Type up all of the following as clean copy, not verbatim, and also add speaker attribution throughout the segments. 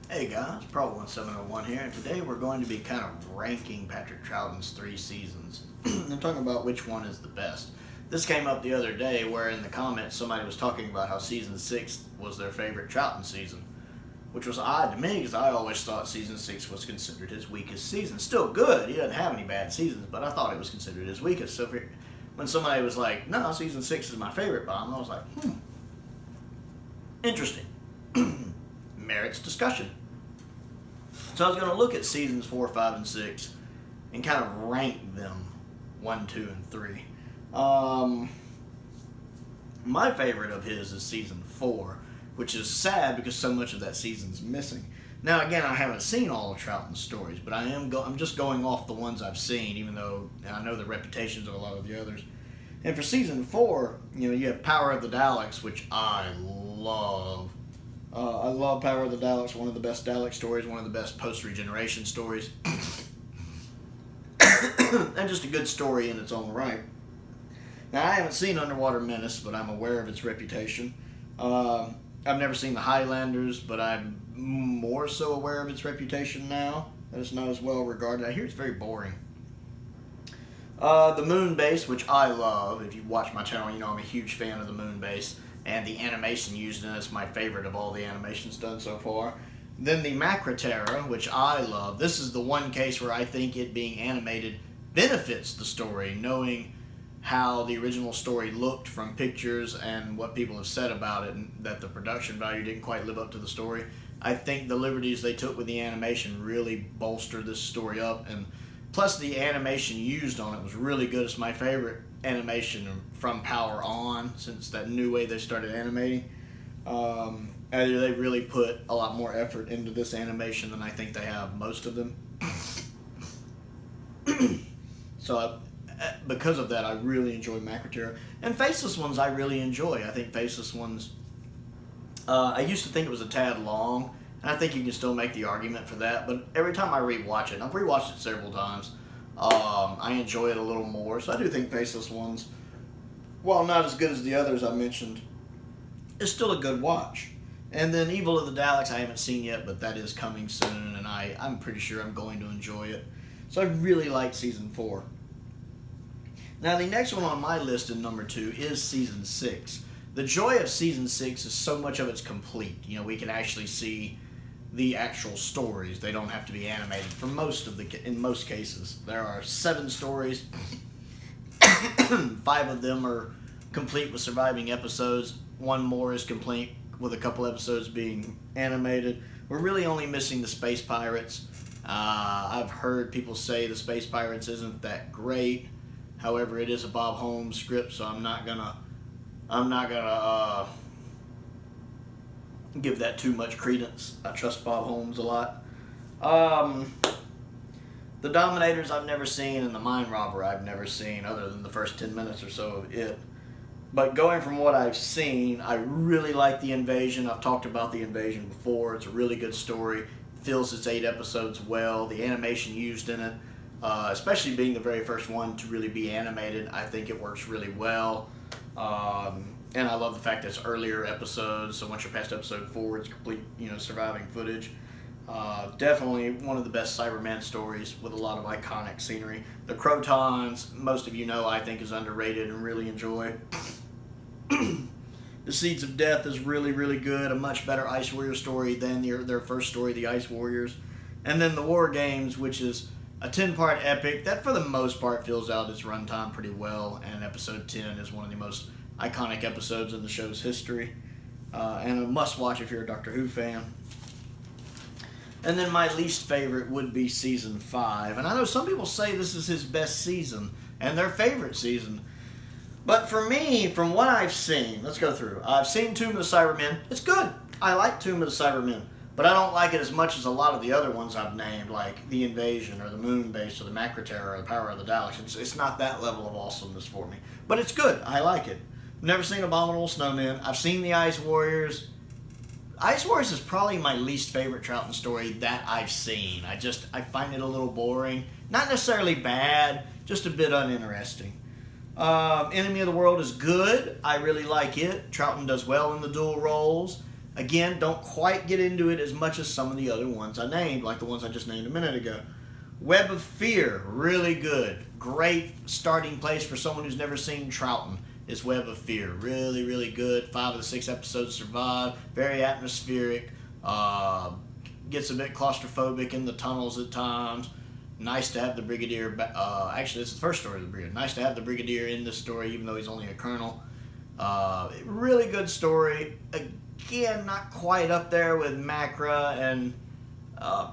Speaker 1: Hey guys, Pro1701 here, and today we're going to be kind of ranking Patrick Troughton's 3 seasons and talking about which one is the best. This came up the other day where in the comments somebody was talking about how season 6 was their favorite Troughton season, which was odd to me because I always thought season 6 was considered his weakest season. Still good, he doesn't have any bad seasons, but I thought it was considered his weakest. So when somebody was like, no, season 6 is my favorite bomb, I was like, interesting. Merits discussion. So I was going to look at seasons 4, 5, and 6 and kind of rank them 1, 2, and 3. My favorite of his is season 4, which is sad because so much of that season's missing. Now again, I haven't seen all of Troughton's stories, but I'm just going off the ones I've seen, even though I know the reputations of a lot of the others. And for season 4, you have Power of the Daleks, which I love. I love Power of the Daleks, one of the best Dalek stories, one of the best post-regeneration stories. And just a good story in its own right. Now, I haven't seen Underwater Menace, but I'm aware of its reputation. I've never seen The Highlanders, but I'm more so aware of its reputation now. It's not as well regarded. I hear it's very boring. The Moon Base, which I love. If you watch my channel, you know I'm a huge fan of the Moon Base. And the animation used in it is my favorite of all the animations done so far. Then the Macroterra, which I love. This is the one case where I think it being animated benefits the story, knowing how the original story looked from pictures and what people have said about it, and that the production value didn't quite live up to the story. I think the liberties they took with the animation really bolstered this story up, and plus the animation used on it was really good. It's my favorite animation from Power on, since that new way they started animating. They really put a lot more effort into this animation than I think they have most of them. So because of that, I really enjoy Macroterra. And Faceless Ones I really enjoy. I think Faceless Ones, I used to think it was a tad long, and I think you can still make the argument for that, but every time I rewatch it, and I've rewatched it several times, I enjoy it a little more. So I do think Faceless Ones, while not as good as the others I mentioned, is still a good watch. And then Evil of the Daleks I haven't seen yet, but that is coming soon, and I'm pretty sure I'm going to enjoy it. So I really like season 4. Now the next one on my list in number 2 is season 6. The joy of season 6 is so much of it's complete. We can actually see the actual stories. They don't have to be animated in most cases. There are 7 stories. 5 of them are complete with surviving episodes. 1 more is complete with a couple episodes being animated. We're really only missing the Space Pirates. I've heard people say the Space Pirates isn't that great. However, it is a Bob Holmes script, so I'm not gonna give that too much credence. I trust Bob Holmes a lot. The Dominators I've never seen, and the Mind Robber I've never seen, other than the first 10 minutes or so of it. But going from what I've seen, I really like The Invasion. I've talked about The Invasion before. It's a really good story. It fills its 8 episodes well. The animation used in it, especially being the very first one to really be animated, I think it works really well. And I love the fact that it's earlier episodes, so once you're past episode 4, it's complete, surviving footage. Definitely one of the best Cyberman stories with a lot of iconic scenery. The Crotons, most of you know, I think is underrated and really enjoy. The Seeds of Death is really, really good. A much better Ice Warrior story than their first story, The Ice Warriors. And then the War Games, which is a 10-part epic that for the most part fills out its runtime pretty well. And episode 10 is one of the most iconic episodes in the show's history. And a must-watch if you're a Doctor Who fan. And then my least favorite would be season 5. And I know some people say this is his best season and their favorite season. But for me, from what I've seen, let's go through. I've seen Tomb of the Cybermen. It's good. I like Tomb of the Cybermen. But I don't like it as much as a lot of the other ones I've named, like The Invasion or The Moon Base or The Macroterra or The Power of the Daleks. It's not that level of awesomeness for me. But it's good. I like it. I've never seen Abominable Snowmen. I've seen The Ice Warriors. Ice Warriors is probably my least favorite Troughton story that I've seen. I find it a little boring. Not necessarily bad, just a bit uninteresting. Enemy of the World is good. I really like it. Troughton does well in the dual roles. Again, don't quite get into it as much as some of the other ones I named, like the ones I just named a minute ago. Web of Fear, really good. Great starting place for someone who's never seen Troughton. Is Web of Fear. Really, really good. 5 of the 6 episodes survive. Very atmospheric. Gets a bit claustrophobic in the tunnels at times. Nice to have the Brigadier. Actually, this is the first story of the Brigadier. Nice to have the Brigadier in this story, even though he's only a colonel. Really good story. Again, not quite up there with Macra and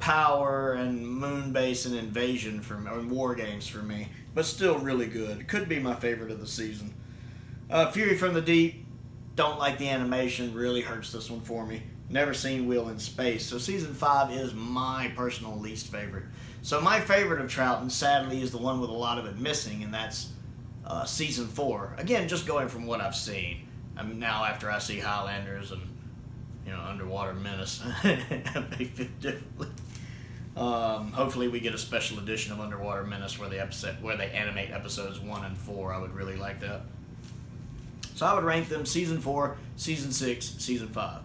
Speaker 1: Power and Moonbase and Invasion or War Games for me, but still really good. Could be my favorite of the season. Fury from the Deep. Don't like the animation. Really hurts this one for me. Never seen Wheel in Space. So season 5 is my personal least favorite. So my favorite of Troughton, sadly, is the one with a lot of it missing, and that's season 4. Again, just going from what I've seen. I mean, now after I see Highlanders and Underwater Menace, I may feel differently. Hopefully we get a special edition of Underwater Menace where they animate episodes 1 and 4. I would really like that. So I would rank them season 4, season 6, season 5.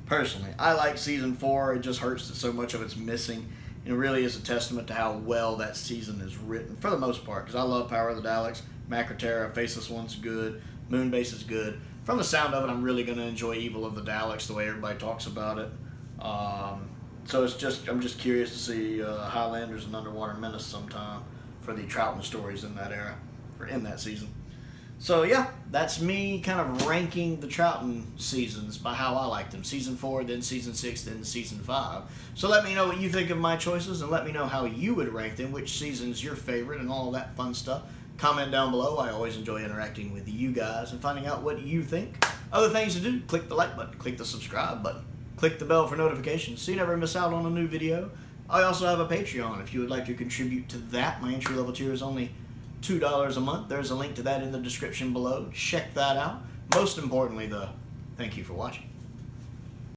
Speaker 1: Personally, I like season 4. It just hurts that so much of it's missing. It really is a testament to how well that season is written, for the most part, because I love Power of the Daleks, Macra, Faceless One's good, Moonbase is good. From the sound of it, I'm really going to enjoy Evil of the Daleks, the way everybody talks about it. So I'm just curious to see Highlanders and Underwater Menace sometime for the Troughton stories in that era, or in that season. So yeah, that's me kind of ranking the Troughton seasons by how I like them. Season 4, then Season 6, then Season 5. So let me know what you think of my choices, and let me know how you would rank them, which season's your favorite, and all that fun stuff. Comment down below. I always enjoy interacting with you guys and finding out what you think. Other things to do, click the like button, click the subscribe button, click the bell for notifications so you never miss out on a new video. I also have a Patreon if you would like to contribute to that. My entry level tier is only $2 a month. There's a link to that in the description below. Check that out. Most importantly, though, thank you for watching.